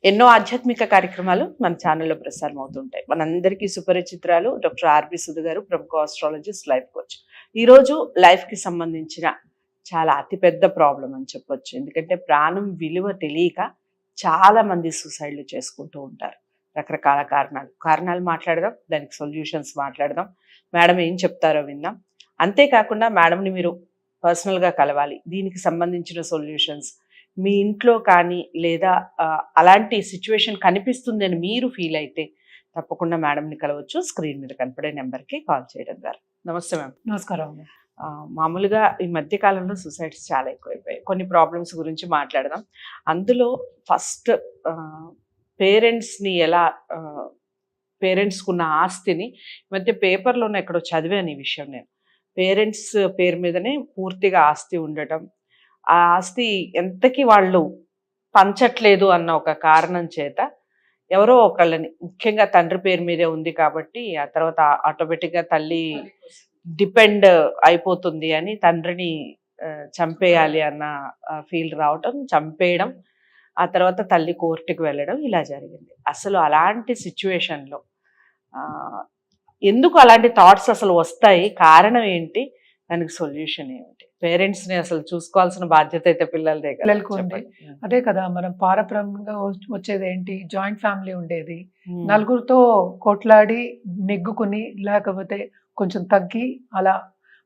ఎన్నో ఆధ్యాత్మిక కార్యక్రమాలు మన ఛానల్లో ప్రసారం అవుతుంటాయి. మనందరికీ సుపరిచితురాలు డాక్టర్ ఆర్‌బి సుధ గారు, ప్రముఖ ఆస్ట్రాలజిస్ట్, లైఫ్ కోచ్. ఈరోజు లైఫ్‌కి సంబంధించిన చాలా అతిపెద్ద ప్రాబ్లమ్ అని చెప్పొచ్చు. ఎందుకంటే ప్రాణం విలువ తెలియక చాలా మంది సూసైడ్‌లు చేసుకుంటూ ఉంటారు. రకరకాల కారణాలు మాట్లాడదాం. దానికి సొల్యూషన్స్ మాట్లాడదాం. మేడం ఏం చెప్తారో విందాం. అంతేకాకుండా మేడంని మీరు పర్సనల్‌గా కలవాలి. దీనికి సంబంధించిన సొల్యూషన్స్ మీ ఇంట్లో కానీ లేదా అలాంటి సిచ్యువేషన్ కనిపిస్తుంది అని మీరు ఫీల్ అయితే తప్పకుండా మేడంని కలవచ్చు. స్క్రీన్ మీద కనపడే నెంబర్కి కాల్ చేయడం ద్వారా. నమస్తే మ్యామ్. నమస్కారం. మామూలుగా ఈ మధ్య కాలంలో సూసైడ్స్ చాలా ఎక్కువైపోయాయి. కొన్ని ప్రాబ్లమ్స్ గురించి మాట్లాడదాం. అందులో ఫస్ట్ పేరెంట్స్ని ఎలా పేరెంట్స్కున్న ఆస్తిని ఈ మధ్య పేపర్లోనే ఎక్కడో చదివాను ఈ విషయం నేను. పేరెంట్స్ పేరు మీదనే పూర్తిగా ఆస్తి ఉండటం, ఆ ఆస్తి ఎంతకి వాళ్ళు పంచట్లేదు అన్న ఒక కారణం చేత ఎవరో ఒకళ్ళని, ముఖ్యంగా తండ్రి పేరు మీదే ఉంది కాబట్టి ఆ తర్వాత ఆటోమేటిక్గా తల్లి డిపెండ్ అయిపోతుంది అని తండ్రిని చంపేయాలి అన్న ఫీల్ రావటం, చంపేయడం, ఆ తర్వాత తల్లి కోర్టుకి వెళ్ళడం ఇలా జరిగింది. అసలు అలాంటి సిచ్యువేషన్లో ఎందుకు అలాంటి థాట్స్ అసలు వస్తాయి? కారణం ఏంటి? దానికి సొల్యూషన్ ఏమిటి? పేరెంట్స్ని అసలు చూసుకోవాల్సిన బాధ్యత అయితే పిల్లలదే కదా. పిల్లలకు ఉంది. అదే కదా, మనం పారపరంగా వచ్చేది ఏంటి, జాయింట్ ఫ్యామిలీ ఉండేది. నలుగురితో కొట్లాడి నెగ్గుకుని, లేకపోతే కొంచెం తగ్గి అలా,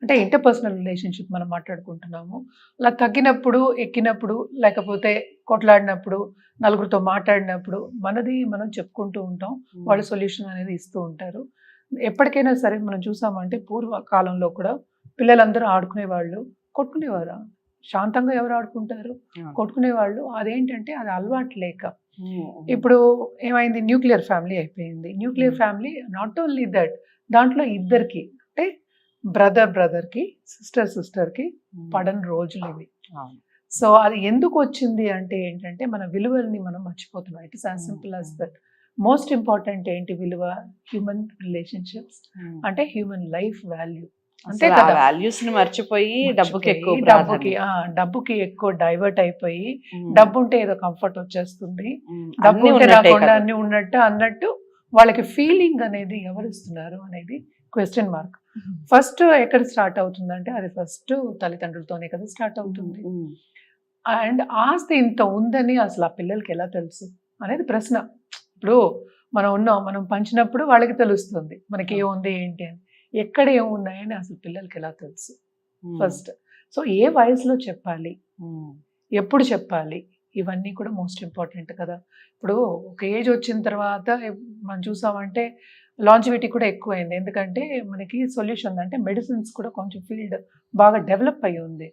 అంటే ఇంటర్పర్సనల్ రిలేషన్షిప్ మనం మాట్లాడుకుంటున్నాము. అలా తగ్గినప్పుడు, ఎక్కినప్పుడు, లేకపోతే కొట్లాడినప్పుడు, నలుగురితో మాట్లాడినప్పుడు మనది మనం చెప్పుకుంటూ ఉంటాం. వాళ్ళు సొల్యూషన్ అనేది ఇస్తూ ఉంటారు. ఎప్పటికైనా సరే మనం చూసామంటే పూర్వకాలంలో కూడా పిల్లలందరూ ఆడుకునేవాళ్ళు, కొట్టుకునేవారు. శాంతంగా ఎవరు ఆడుకుంటారు? కొట్టుకునేవాళ్ళు. అదేంటంటే అది అలవాటు లేక. ఇప్పుడు ఏమైంది, న్యూక్లియర్ ఫ్యామిలీ అయిపోయింది. Nuclear family not only that, దాంట్లో ఇద్దరికి, అంటే బ్రదర్కి, సిస్టర్కి పడని రోజులు ఇవి. సో అది ఎందుకు వచ్చింది అంటే ఏంటంటే మన విలువల్ని మనం మర్చిపోతున్నాం. It is as simple as that. Most important ఏంటి విలువ? హ్యూమన్ రిలేషన్షిప్స్, అంటే హ్యూమన్ లైఫ్ వాల్యూ. అంతే కదా, వాల్యూస్ ని మర్చిపోయి డబ్బుకి ఎక్కువ డైవర్ట్ అయిపోయి, డబ్బు ఉంటే ఏదో కంఫర్ట్ వచ్చేస్తుంది, డబ్బు ఉంటే రాకుండా అన్ని ఉన్నట్టు అన్నట్టు వాళ్ళకి ఫీలింగ్ అనేది ఎవరు ఇస్తున్నారు అనేది క్వశ్చన్ మార్క్. ఫస్ట్ ఎక్కడ స్టార్ట్ అవుతుందంటే అది ఫస్ట్ తల్లిదండ్రులతోనే కదా స్టార్ట్ అవుతుంది. అండ్ ఆస్తి ఇంత ఉందని అసలు ఆ పిల్లలకి ఎలా తెలుసు అనేది ప్రశ్న. ఇప్పుడు మనం పంచినప్పుడు వాళ్ళకి తెలుస్తుంది మనకి ఏముంది ఏంటి అని. ఎక్కడ ఏమున్నాయని అసలు పిల్లలకి ఎలా తెలుసు ఫస్ట్. సో ఏ వయసులో చెప్పాలి, ఎప్పుడు చెప్పాలి, ఇవన్నీ కూడా మోస్ట్ ఇంపార్టెంట్ కదా. ఇప్పుడు ఒక ఏజ్ వచ్చిన తర్వాత మనం చూసామంటే లాంజివిటీ కూడా ఎక్కువైంది. ఎందుకంటే మనకి సొల్యూషన్ అంటే మెడిసిన్స్ కూడా కొంచెం ఫీల్డ్ బాగా డెవలప్ అయ్యి ఉంది.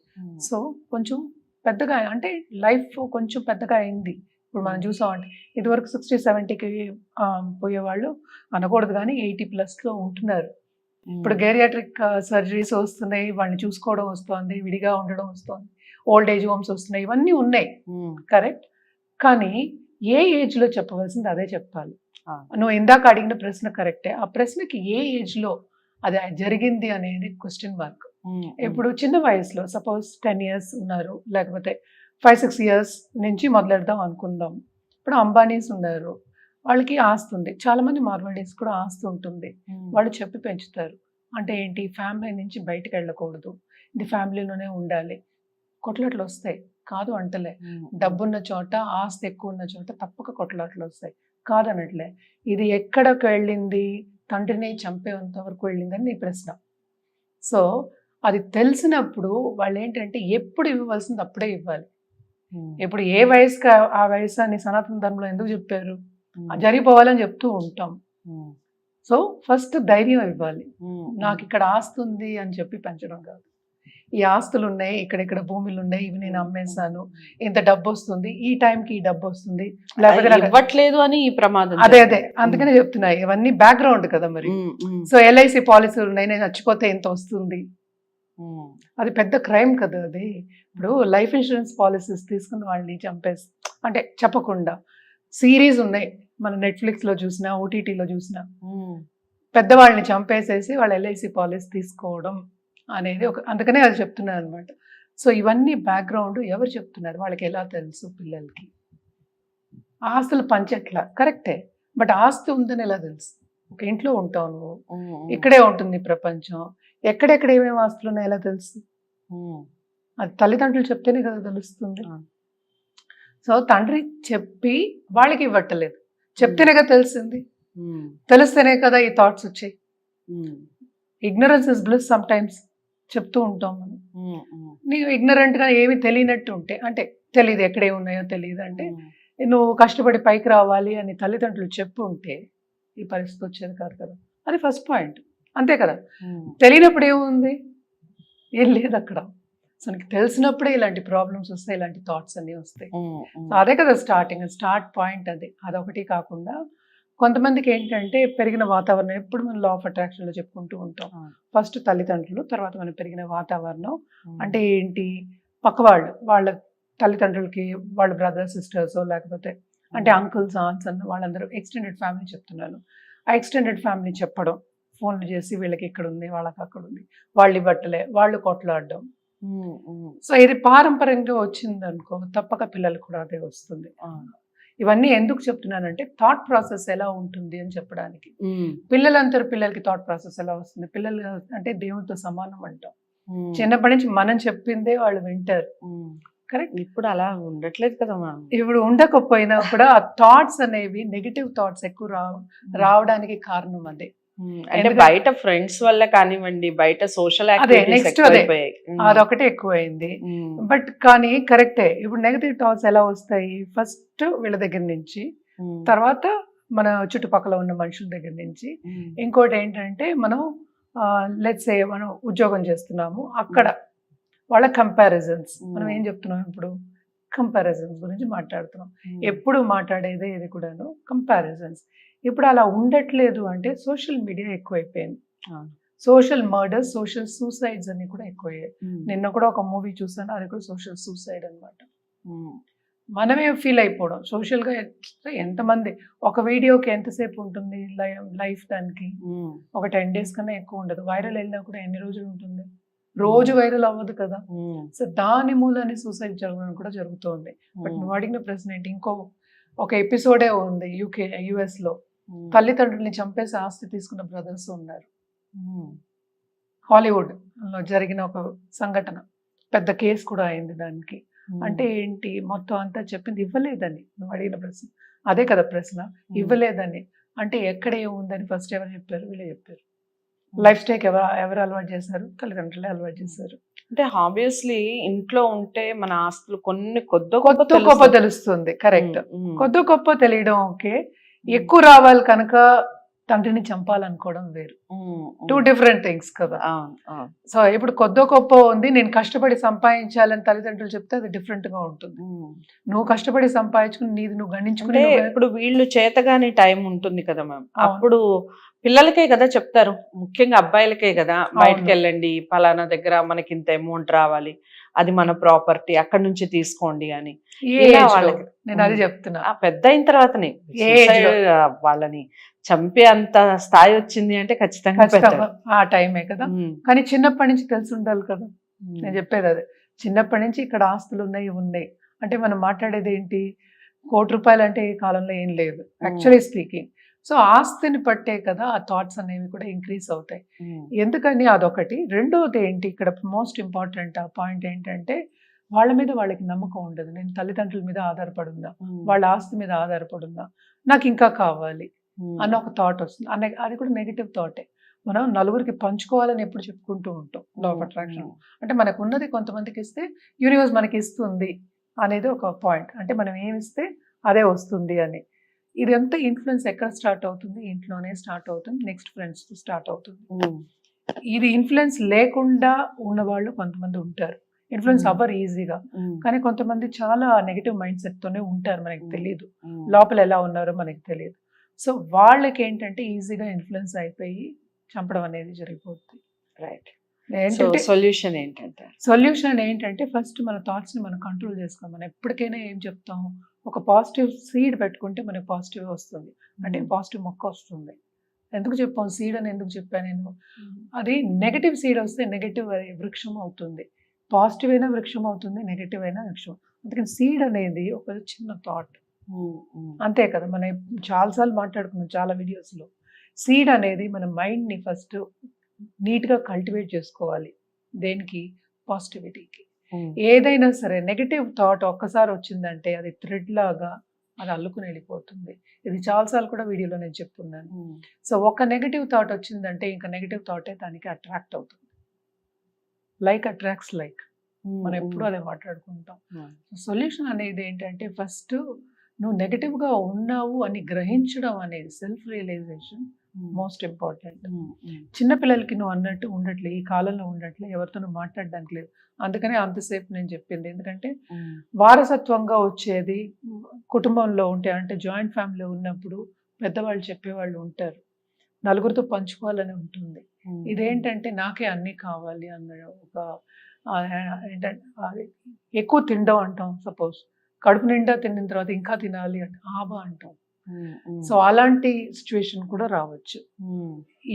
సో కొంచెం పెద్దగా, అంటే లైఫ్ కొంచెం పెద్దగా అయింది. ఇప్పుడు మనం చూసామంటే ఇదివరకు 60-70కి పోయేవాళ్ళు అనకూడదు కానీ 80+లో ఉంటున్నారు. ఇప్పుడు గేరియాట్రిక్ సర్జరీస్ వస్తున్నాయి, వాళ్ళని చూసుకోవడం వస్తుంది, విడిగా ఉండడం వస్తుంది, ఓల్డ్ ఏజ్ హోమ్స్ వస్తున్నాయి, ఇవన్నీ ఉన్నాయి కరెక్ట్. కానీ ఏ ఏజ్లో చెప్పవలసింది అదే చెప్పాలి. నువ్వు ఇందాక అడిగిన ప్రశ్న కరెక్టే. ఆ ప్రశ్నకి ఏ ఏజ్లో అది జరిగింది అనేది క్వశ్చన్ మార్క్. ఇప్పుడు చిన్న వయసులో సపోజ్ 10 years ఉన్నారు, లేకపోతే 5-6 years నుంచి మొదలెడదాం అనుకుందాం. ఇప్పుడు అంబానీస్ ఉన్నారు, వాళ్ళకి ఆస్తి ఉంది. చాలా మంది మార్వాడీస్ కూడా ఆస్తి ఉంటుంది. వాళ్ళు చెప్పి పెంచుతారు. అంటే ఏంటి, ఫ్యామిలీ నుంచి బయటకు వెళ్ళకూడదు, ఇది ఫ్యామిలీలోనే ఉండాలి. కొట్లాట్లు వస్తాయి, కాదు అంటలే. డబ్బున్న చోట, ఆస్తి ఎక్కువ ఉన్న చోట తప్పక కొట్లాట్లు వస్తాయి, కాదనట్లే. ఇది ఎక్కడికి వెళ్ళింది, తండ్రిని చంపేంత వరకు వెళ్ళిందని నీ ప్రశ్న. సో అది తెలిసినప్పుడు వాళ్ళు ఏంటంటే ఎప్పుడు ఇవ్వవలసింది అప్పుడే ఇవ్వాలి. ఇప్పుడు ఏ వయసుకి ఆ వయసు అని సనాతన ధర్మంలో ఎందుకు చెప్పారు? జరిగిపోవాలని చెప్తూ ఉంటాం. సో ఫస్ట్ ధైర్యం ఇవ్వాలి. నాకు ఇక్కడ ఆస్తి ఉంది అని చెప్పి పెంచడం కాదు. ఈ ఆస్తులు ఉన్నాయి, ఇక్కడిక్కడ భూములు ఉన్నాయి, ఇవి నేను అమ్మేశాను, ఇంత డబ్బు వస్తుంది, ఈ టైంకి ఈ డబ్బు వస్తుంది, లేకపోతే ఇవ్వట్లేదు అని ఈ ప్రమాదం. అదే అందుకనే చెప్తున్నాయి, ఇవన్నీ బ్యాక్గ్రౌండ్ కదా మరి. సో LIC పాలసీలు ఉన్నాయి, నేను చచ్చిపోతే ఎంత వస్తుంది, అది పెద్ద క్రైమ్ కదా అది. ఇప్పుడు లైఫ్ ఇన్సూరెన్స్ పాలసీస్ తీసుకుని వాళ్ళని చంపేసి, అంటే చెప్పకుండా సిరీస్ ఉన్నాయి, మన నెట్ఫ్లిక్స్లో చూసినా, OTTలో చూసినా, పెద్దవాళ్ళని చంపేసేసి వాళ్ళ LIC పాలసీ తీసుకోవడం అనేది ఒక, అందుకనే అది చెప్తున్నాను అనమాట. సో ఇవన్నీ బ్యాక్గ్రౌండ్ ఎవరు చెప్తున్నారు, వాళ్ళకి ఎలా తెలుసు పిల్లలకి ఆస్తులు పంచట్లా కరెక్టే, బట్ ఆస్తి ఉందని ఎలా తెలుసు? ఒక ఇంట్లో ఉంటావు నువ్వు, ఇక్కడే ఉంటుంది ప్రపంచం, ఎక్కడెక్కడ ఏమేమి ఆస్తులు ఉన్నాయో ఎలా తెలుసు? అది తల్లిదండ్రులు చెప్తేనే కదా తెలుస్తుంది. సో తండ్రి చెప్పి వాళ్ళకి ఇవ్వట్లేదు, చెప్తేనే కదా తెలిసింది, తెలిస్తేనే కదా ఈ థాట్స్ వచ్చాయి. Ignorance is bliss some times చెప్తూ ఉంటాం మనం. నీకు ignorant గా ఏమి తెలియనట్టు ఉంటే, అంటే తెలియదు ఎక్కడే ఉన్నాయో తెలియదు అంటే, నువ్వు కష్టపడి పైకి రావాలి అని తల్లిదండ్రులు చెప్పు ఉంటే ఈ పరిస్థితి వచ్చేది కాదు కదా. అది ఫస్ట్ పాయింట్, అంతే కదా. తెలియనప్పుడు ఏముంది, ఏం లేదు అక్కడ. సో నీకు తెలిసినప్పుడే ఇలాంటి ప్రాబ్లమ్స్ వస్తాయి, ఇలాంటి థాట్స్ అన్నీ వస్తాయి. సో అదే కదా స్టార్ట్ పాయింట్. అది అదొకటి కాకుండా కొంతమందికి ఏంటంటే పెరిగిన వాతావరణం, ఎప్పుడు మనం లా ఆఫ్ అట్రాక్షన్ లో చెప్పుకుంటూ ఉంటాం, ఫస్ట్ తల్లిదండ్రులు, తర్వాత మనం పెరిగిన వాతావరణం. అంటే ఏంటి, పక్కవాళ్ళు, వాళ్ళ తల్లిదండ్రులకి వాళ్ళ బ్రదర్స్ సిస్టర్స్, లేకపోతే అంటే అంకుల్స్ ఆంట్స్ అన్న వాళ్ళందరూ ఎక్స్టెండెడ్ ఫ్యామిలీ చెప్తున్నాను. ఆ ఎక్స్టెండెడ్ ఫ్యామిలీ చెప్పడం, ఫోన్లు చేసి వీళ్ళకి ఇక్కడ ఉంది వాళ్ళకి అక్కడ ఉంది, వాళ్ళు ఇవ్వట్లే, వాళ్ళు కొట్లాడడం. సో ఇది పారంపర్యంగా వచ్చింది అనుకో, తప్పక పిల్లలు కూడా అదే వస్తుంది. ఇవన్నీ ఎందుకు చెప్తున్నానంటే థాట్ ప్రాసెస్ ఎలా ఉంటుంది అని చెప్పడానికి. పిల్లలకి థాట్ ప్రాసెస్ ఎలా వస్తుంది, పిల్లలు అంటే దేవునితో సమానం అంటాం. చిన్నప్పటి నుంచి మనం చెప్పిందే వాళ్ళు వింటారు, కరెక్ట్. ఇప్పుడు అలా ఉండట్లేదు కదా మనం. ఇప్పుడు ఉండకపోయినా కూడా ఆ థాట్స్ అనేవి నెగిటివ్ థాట్స్ ఎక్కువ రావడానికి కారణం అదే. అంటే బయట ఫ్రెండ్స్ వల్ల కానివ్వండి, బయట సోషల్ నెక్స్ట్ అదొకటి ఎక్కువైంది. బట్ కానీ కరెక్టే, ఇప్పుడు నెగటివ్ థాట్స్ ఎలా వస్తాయి, ఫస్ట్ వీళ్ళ దగ్గర నుంచి, తర్వాత మన చుట్టుపక్కల ఉన్న మనుషుల దగ్గర నుంచి. ఇంకోటి ఏంటంటే మనం లెట్స్ సే మనం ఉద్యోగం చేస్తున్నాము, అక్కడ వాళ్ళ కంపారిజన్స్. మనం ఏం చెప్తున్నాం ఇప్పుడు, కంపారిజన్స్ గురించి మాట్లాడుతున్నాం. ఎప్పుడు మాట్లాడేదే ఇది కూడాను కంపారిజన్స్. ఇప్పుడు అలా ఉండట్లేదు అంటే సోషల్ మీడియా ఎక్కువైపోయింది. సోషల్ మర్డర్స్, సోషల్ సూసైడ్స్ అన్ని కూడా ఎక్కువయ్యాయి. నిన్న కూడా ఒక మూవీ చూసాను, అది కూడా సోషల్ సూసైడ్ అనమాట. మనమే ఫీల్ అయిపోవడం, సోషల్గా ఎంతమంది, ఒక వీడియోకి ఎంతసేపు ఉంటుంది లైఫ్, దానికి ఒక 10 days కన్నా ఎక్కువ ఉండదు. వైరల్ వెళ్ళినా కూడా ఎన్ని రోజులు ఉంటుంది, రోజు వైరల్ అవ్వదు కదా. సో దాని మూలాన్ని సూసైడ్ జరగడం కూడా జరుగుతుంది. బట్ నువ్వు అడిగిన ప్రశ్న ఏంటి, ఒక ఎపిసోడే ఉంది US లో, తల్లిదండ్రుల్ని చంపేసి ఆస్తి తీసుకున్న బ్రదర్స్ ఉన్నారు. హాలీవుడ్ లో జరిగిన ఒక సంఘటన, పెద్ద కేసు కూడా అయింది దానికి. అంటే ఏంటి, మొత్తం అంతా చెప్పింది ఇవ్వలేదని. నువ్వు అడిగిన ప్రశ్న అదే కదా ప్రశ్న, ఇవ్వలేదని అంటే ఎక్కడ ఏముందని ఫస్ట్ ఎవరు చెప్పారు, వీళ్ళే చెప్పారు. లైఫ్ స్టైల్ ఎవరు అలవాటు చేశారు, తల్లిదండ్రులే అలవాటు చేశారు. అంటే ఆబ్వియస్లీ ఇంట్లో ఉంటే మన ఆస్తులు కొన్ని కొద్ది గొప్ప తెలుస్తుంది, కరెక్ట్. కొద్ది గొప్ప తెలియడం ఓకే, ఎక్కువ రావాలి కనుక తండ్రిని చంపాలనుకోవడం వేరు. 2 different things కదా. సో ఇప్పుడు కొద్ది గొప్ప ఉంది, నేను కష్టపడి సంపాదించాలని తల్లిదండ్రులు చెప్తే అది డిఫరెంట్ గా ఉంటుంది. నువ్వు కష్టపడి సంపాదించుకుని నీది నువ్వు గణించుకుని, ఇప్పుడు వీళ్ళు చేతగాని టైం ఉంటుంది కదా మ్యామ్, అప్పుడు పిల్లలకే కదా చెప్తారు, ముఖ్యంగా అబ్బాయిలకే కదా, బయటకు వెళ్ళండి, పలానా దగ్గర మనకి ఇంత అమౌంట్ రావాలి, అది మన ప్రాపర్టీ, అక్కడి నుంచి తీసుకోండి అని. నేను అది చెప్తున్నా, పెద్ద అయిన తర్వాతనే వాళ్ళని చంపే అంత స్థాయి వచ్చింది అంటే ఖచ్చితంగా ఆ టైమే కదా. కానీ చిన్నప్పటి నుంచి తెలిసి ఉండాలి కదా. నేను చెప్పేది అదే, చిన్నప్పటి నుంచి ఇక్కడ ఆస్తులు ఉన్నాయి అంటే మనం మాట్లాడేది ఏంటి, ₹1,00,00,000 అంటే ఈ కాలంలో ఏం లేదు యాక్చువల్లీ స్పీకింగ్. సో ఆస్తిని పట్టే కదా ఆ థాట్స్ అనేవి కూడా ఇంక్రీజ్ అవుతాయి. ఎందుకని అదొకటి. రెండోది ఏంటి, ఇక్కడ మోస్ట్ ఇంపార్టెంట్ ఆ పాయింట్ ఏంటంటే, వాళ్ళ మీద వాళ్ళకి నమ్మకం ఉండదు. నేను తల్లిదండ్రుల మీద ఆధారపడుందా, వాళ్ళ ఆస్తి మీద ఆధారపడుందా, నాకు ఇంకా కావాలి అన్న ఒక థాట్ వస్తుంది. అది కూడా నెగిటివ్ థాటే. మనం నలుగురికి పంచుకోవాలని ఎప్పుడు చెప్పుకుంటూ ఉంటాం లా ఆఫ్ అట్రాక్షన్. అంటే మనకు ఉన్నది కొంతమందికి ఇస్తే యూనివర్స్ మనకి ఇస్తుంది అనేది ఒక పాయింట్. అంటే మనం ఏమిస్తే అదే వస్తుంది అని. ఇదంతా ఇన్ఫ్లుయెన్స్ ఎక్కడ స్టార్ట్ అవుతుంది, ఇంట్లోనే స్టార్ట్ అవుతుంది, నెక్స్ట్ ఫ్రెండ్స్ తో స్టార్ట్ అవుతుంది. ఇది ఇన్ఫ్లుయెన్స్ లేకుండా ఉన్న వాళ్ళు కొంతమంది ఉంటారు, ఇన్ఫ్లుయెన్స్ అవ్వరు ఈజీగా. కానీ కొంతమంది చాలా నెగిటివ్ మైండ్ సెట్ తోనే ఉంటారు, మనకి తెలియదు లోపల ఎలా ఉన్నారో మనకి తెలియదు. సో వాళ్ళకి ఏంటంటే ఈజీగా ఇన్ఫ్లుయెన్స్ అయిపోయి చంపడం అనేది జరిగిపోతుంది. రైట్. సొల్యూషన్ ఏంటంటే ఫస్ట్ మన థాట్స్ ని మనం కంట్రోల్ చేసుకోవాలి. మనం ఎప్పటికైనా ఏం చెప్తాము, ఒక పాజిటివ్ సీడ్ పెట్టుకుంటే మనకి పాజిటివ్ వస్తుంది, అంటే పాజిటివ్ మొక్క వస్తుంది. ఎందుకు చెప్పాం సీడ్ అని, ఎందుకు చెప్పాను నేను, అది నెగటివ్ సీడ్ వస్తే నెగటివ్ వృక్షం అవుతుంది, పాజిటివ్ అయినా వృక్షం అవుతుంది, నెగటివ్ అయినా వృక్షం. అందుకని సీడ్ అనేది ఒక చిన్న థాట్, అంతే కదా, మనం చాలాసార్లు మాట్లాడుకున్నాం చాలా వీడియోస్లో. సీడ్ అనేది మన మైండ్ని ఫస్ట్ నీట్గా కల్టివేట్ చేసుకోవాలి. దేనికి? పాజిటివిటీకి. ఏదైనా సరే నెగటివ్ థాట్ ఒక్కసారి వచ్చిందంటే అది థ్రెడ్ లాగా అది అల్లుకుని వెళ్ళిపోతుంది. ఇది చాలాసార్లు కూడా వీడియోలో నేను చెప్పున్నాను. సో ఒక నెగటివ్ థాట్ వచ్చిందంటే ఇంకా నెగటివ్ థాటే దానికి అట్రాక్ట్ అవుతుంది. లైక్ అట్రాక్ట్స్ లైక్, మనం ఎప్పుడు అదే మాట్లాడుకుంటాం. సొల్యూషన్ అనేది ఏంటంటే ఫస్ట్ నువ్వు నెగటివ్గా ఉన్నావు అని గ్రహించడం అనేది సెల్ఫ్ రియలైజేషన్ మోస్ట్ ఇంపార్టెంట్. చిన్నపిల్లలకి నువ్వు అన్నట్టు ఉండట్లే, ఈ కాలంలో ఉండట్లే, ఎవరితోనూ మాట్లాడడానికి లేదు. అందుకనే అంతసేపు నేను చెప్పింది. ఎందుకంటే వారసత్వంగా వచ్చేది కుటుంబంలో ఉంటే, అంటే జాయింట్ ఫ్యామిలీ ఉన్నప్పుడు పెద్దవాళ్ళు చెప్పేవాళ్ళు ఉంటారు, నలుగురితో పంచుకోవాలని ఉంటుంది. ఇదేంటంటే నాకే అన్నీ కావాలి అన్న ఒక ఏంటంటే ఎక్కువ తినడం అంటాం. సపోజ్ కడుపు నిండా తిన్న తర్వాత ఇంకా తినాలి అంటే ఆబా అంటాం. సో అలాంటి సిచ్యువేషన్ కూడా రావచ్చు.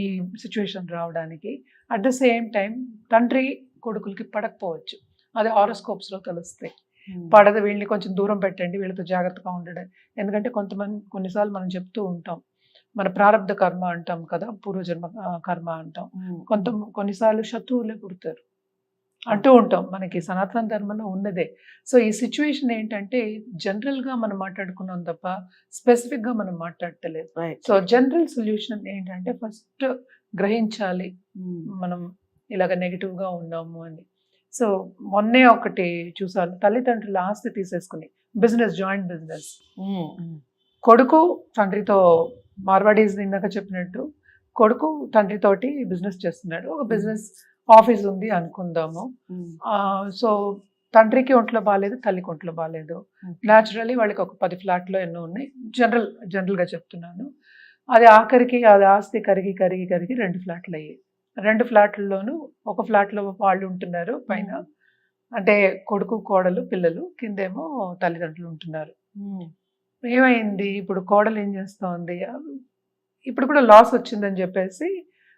ఈ సిచ్యువేషన్ రావడానికి అట్ ద సేమ్ టైం తండ్రి కొడుకులకి పడకపోవచ్చు. అది హారోస్కోప్స్లో తెలుస్తాయి. పడదు, వీళ్ళని కొంచెం దూరం పెట్టండి, వీళ్ళతో జాగ్రత్తగా ఉండడం. ఎందుకంటే కొన్నిసార్లు మనం చెప్తూ ఉంటాం, మన ప్రారంధ కర్మ అంటాం కదా, పూర్వజన్మ కర్మ అంటాం. కొన్నిసార్లు శత్రువులే పుడతారు అంటూ ఉంటాం, మనకి సనాతన ధర్మంలో ఉన్నదే. సో ఈ సిచ్యువేషన్ ఏంటంటే జనరల్గా మనం మాట్లాడుకున్నాం తప్ప స్పెసిఫిక్గా మనం మాట్లాడతలేదు. సో జనరల్ సొల్యూషన్ ఏంటంటే ఫస్ట్ గ్రహించాలి మనం ఇలాగ నెగిటివ్గా ఉన్నాము అని. సో మొన్నే ఒకటి చూసాను, తల్లిదండ్రుల ఆస్తి తీసేసుకుని జాయింట్ బిజినెస్, కొడుకు తండ్రితో, మార్వాడీస్ ఇందాక చెప్పినట్టు కొడుకు తండ్రితోటి బిజినెస్ చేస్తున్నాడు. ఒక బిజినెస్ ఆఫీస్ ఉంది అనుకుందాము. సో తండ్రికి ఒంట్లో బాగాలేదు, తల్లికి ఒంట్లో బాగాలేదు. న్యాచురలీ వాళ్ళకి ఒక 10 ఫ్లాట్లు ఎన్నో ఉన్నాయి, జనరల్గా చెప్తున్నాను. అది ఆఖరికి అది ఆస్తి కరిగి 2 ఫ్లాట్లు అయ్యాయి. 2 ఫ్లాట్లలోనూ ఒక ఫ్లాట్లో వాళ్ళు ఉంటున్నారు పైన, అంటే కొడుకు కోడలు పిల్లలు, కిందేమో తల్లిదండ్రులు ఉంటున్నారు. ఏమైంది, ఇప్పుడు కోడలు ఏం చేస్తోంది, ఇప్పుడు కూడా లాస్ వచ్చిందని చెప్పేసి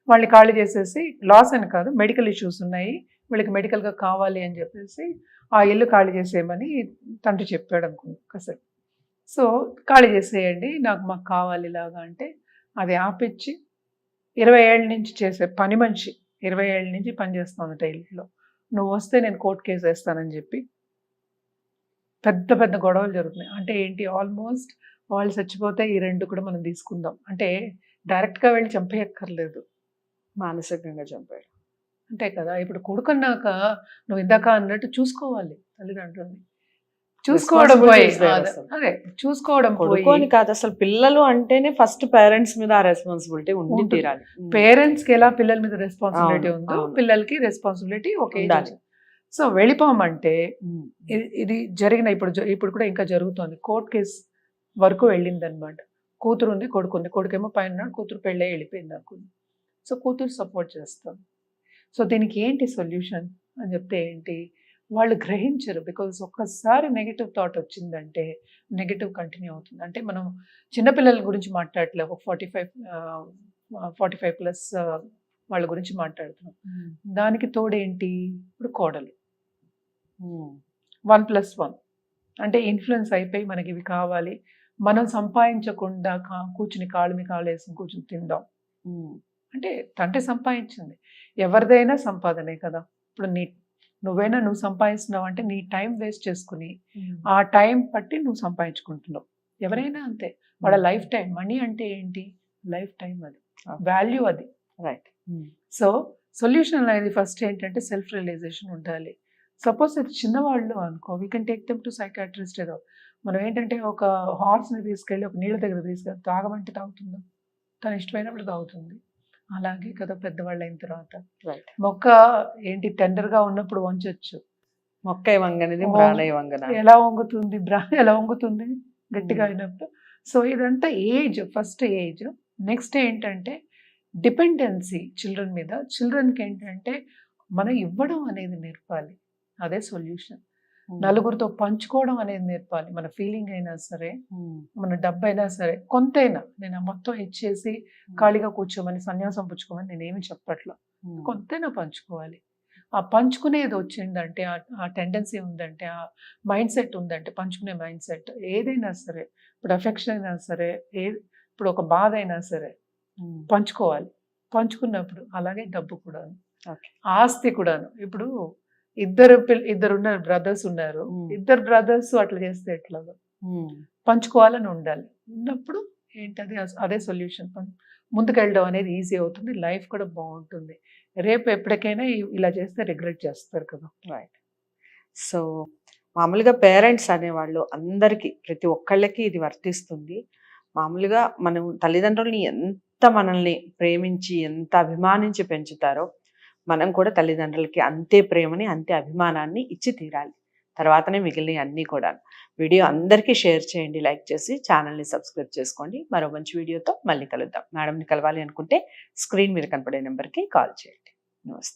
వాళ్ళని ఖాళీ చేసేసి, లాస్ అని కాదు మెడికల్ ఇష్యూస్ ఉన్నాయి వీళ్ళకి, మెడికల్గా కావాలి అని చెప్పేసి ఆ ఇల్లు ఖాళీ చేసేయమని తండ్రి చెప్పాడు అనుకుంది కాసేపు. సో ఖాళీ చేసేయండి, మాకు కావాలి ఇలాగా అంటే అది ఆపిచ్చి 20 ఏళ్ళ నుంచి చేసే పని మనిషి, 20 ఏళ్ళ నుంచి పని చేస్తుంది ఇంట్లో, నువ్వు వస్తే నేను కోర్టు కేసు వేస్తానని చెప్పి పెద్ద గొడవలు జరుగుతున్నాయి. అంటే ఏంటి, ఆల్మోస్ట్ వాళ్ళు చచ్చిపోతే ఈ 2 కూడా మనం తీసుకుందాం అంటే డైరెక్ట్గా వెళ్ళి చంపేయక్కర్లేదు, మానసికంగా చంపాడు అంతే కదా. ఇప్పుడు కొడుకున్నాక నువ్వు ఇందాక అన్నట్టు చూసుకోవాలి, తల్లిదండ్రుల్ని చూసుకోవడం పోయి, అదే చూసుకోవడం కొడుకోని కాదు అసలు, పిల్లలు అంటేనే ఫస్ట్ పేరెంట్స్ మీద ఆ రెస్పాన్సిబిలిటీ ఉండి తీరాలి. పేరెంట్స్ కి ఎలా పిల్లల మీద రెస్పాన్సిబిలిటీ ఉందో పిల్లలకి రెస్పాన్సిబిలిటీ ఒకే. సో వెళ్ళిపోమంటే ఇది జరిగిన ఇప్పుడు కూడా ఇంకా జరుగుతోంది, కోర్ట్ కేసు వరకు వెళ్ళింది అనమాట. కూతురు ఉంది, కొడుకు ఉంది, కొడుకేమో పైన ఉన్నాడు, కూతురు పెళ్ళే వెళ్ళిపోయింది నాకు. సో కూతురు సపోర్ట్ చేస్తాం. సో దీనికి ఏంటి సొల్యూషన్ అని చెప్తే ఏంటి, వాళ్ళు గ్రహించరు. బికాజ్ ఒక్కసారి నెగిటివ్ థాట్ వచ్చిందంటే నెగిటివ్ కంటిన్యూ అవుతుంది. అంటే మనం చిన్నపిల్లల గురించి మాట్లాడట్లేదు, ఒక 45+ వాళ్ళ గురించి మాట్లాడుతున్నాం. దానికి తోడేంటి, ఇప్పుడు కోడలు 1+1 అంటే ఇన్ఫ్లుయెన్స్ అయిపోయి మనకి ఇవి కావాలి, మనం సంపాదించకుండా కూర్చుని కాళ్ళు మీ కాళ్ళు వేసుకుని కూర్చుని తిందాం అంటే తండ్రి సంపాదించింది, ఎవరిదైనా సంపాదనే కదా. ఇప్పుడు నువ్వు సంపాదిస్తున్నావు అంటే నీ టైం వేస్ట్ చేసుకుని ఆ టైం పట్టి నువ్వు సంపాదించుకుంటున్నావు. ఎవరైనా అంతే, వాళ్ళ లైఫ్ టైం. మనీ అంటే ఏంటి, లైఫ్ టైం, అది వాల్యూ, అది రైట్. సో సొల్యూషన్ అనేది ఫస్ట్ ఏంటంటే సెల్ఫ్ రియలైజేషన్ ఉండాలి. సపోజ్ అది చిన్నవాళ్ళు అనుకో, we can take them to psychiatrist. ఏదో మనం ఏంటంటే ఒక హార్స్ని తీసుకెళ్ళి ఒక నీళ్ళ దగ్గర తీసుకెళ్ళి తాగమంటే తాగుతుందా, తను ఇష్టమైనప్పుడు తాగుతుంది. అలాగే కదా పెద్దవాళ్ళు అయిన తర్వాత మొక్క ఏంటి టెండర్గా ఉన్నప్పుడు వంచొచ్చు, మొక్క ఎలా వంగుతుంది, ఎలా వంగుతుంది గట్టిగా అయినప్పుడు. సో ఇదంతా ఏజ్, ఫస్ట్ ఏజ్. నెక్స్ట్ ఏంటంటే డిపెండెన్సీ చిల్డ్రన్ మీద. చిల్డ్రన్కి ఏంటంటే మనం ఇవ్వడం అనేది నేర్పాలి, అదే సొల్యూషన్. నలుగురితో పంచుకోవడం అనేది నేర్పాలి. మన ఫీలింగ్ అయినా సరే, మన డబ్బు అయినా సరే, కొంతైనా. నేను మొత్తం ఇచ్చేసి ఖాళీగా కూర్చోమని, సన్యాసం పుచ్చుకోమని నేనేమి చెప్పట్లా, కొంతైనా పంచుకోవాలి. ఆ పంచుకునేది వచ్చిందంటే, ఆ టెండెన్సీ ఉందంటే, ఆ మైండ్ సెట్ ఉందంటే, పంచుకునే మైండ్ సెట్ ఏదైనా సరే, ఇప్పుడు అఫెక్షన్ అయినా సరే, ఇప్పుడు ఒక బాధ అయినా సరే పంచుకోవాలి. పంచుకున్నప్పుడు అలాగే డబ్బు కూడాను. ఓకే. ఆస్తి కూడాను. ఇప్పుడు ఇద్దరున్నారు, బ్రదర్స్ ఉన్నారు. ఇద్దరు బ్రదర్స్ అట్లా చేస్తే ఎట్లాగా? పంచుకోవాలని ఉండాలి. ఉన్నప్పుడు ఏంటది అదే సొల్యూషన్. ముందుకెళ్ళడం అనేది ఈజీ అవుతుంది. లైఫ్ కూడా బావుంటుంది. రేపు ఎప్పటికైనా ఇలా చేస్తే రిగ్రెట్ చేస్తారు కదా! రైట్. సో, మామూలుగా పేరెంట్స్ అనేవాళ్ళు అందరికీ, ప్రతి ఒక్కళ్ళకి ఇది వర్తిస్తుంది. మామూలుగా మనం తల్లిదండ్రులని ఎంత మనల్ని ప్రేమించి, ఎంత అభిమానించి పెంచుతారో, మనం కూడా తల్లిదండ్రులకి అంతే ప్రేమని, అంతే అభిమానాన్ని ఇచ్చి తీరాలి. తర్వాతనే మిగిలినయి అన్నీ కూడాను. వీడియో అందరికీ షేర్ చేయండి, లైక్ చేసి ఛానల్‌ని సబ్స్క్రైబ్ చేసుకోండి. మరో మంచి వీడియోతో మళ్ళీ కలుద్దాం. మేడంని కలవాలి అనుకుంటే స్క్రీన్ మీద కనపడే నెంబర్‌కి కాల్ చేయండి. నమస్తే.